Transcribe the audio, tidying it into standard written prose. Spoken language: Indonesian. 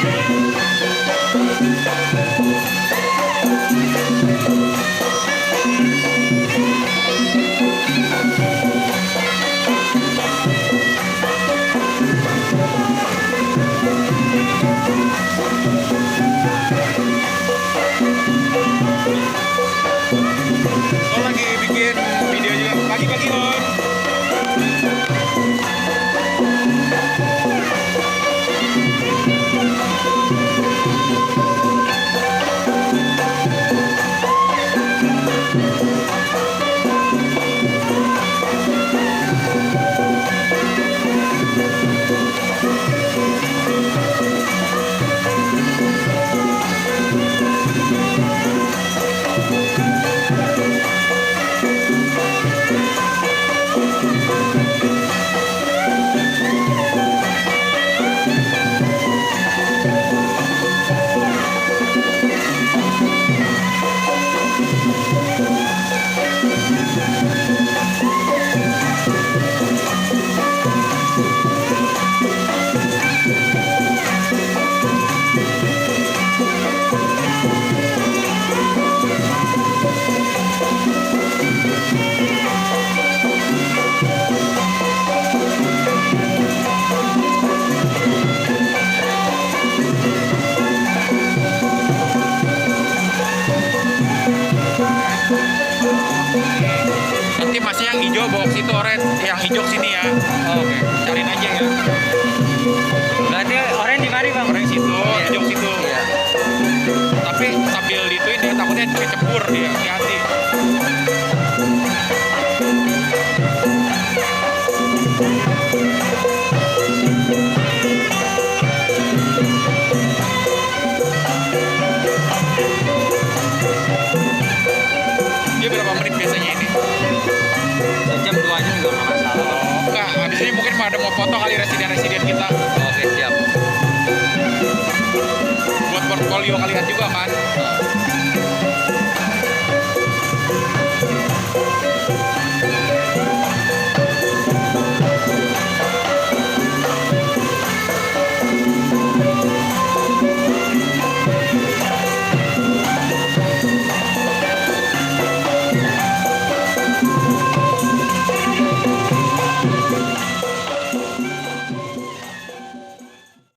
Oh, lagi bikin video juga pagi-pagi on. Nanti masih yang hijau bawa ke situ, oren. Yang hijau sini ya. Oh, oke. Cariin aja ya. Berarti orange di mari bang? Orang situ, Iya. hijau situ. Iya. Tapi sambil dituin dia takutnya kecebur dia, hati-hati. Dia berapa menit biasanya ini? Sejam 2 jam juga nggak masalah. Oh, enggak, habis ini mungkin ada mau foto kali residen-residen kita. Oke, siap. Buat portfolio kalian juga kan.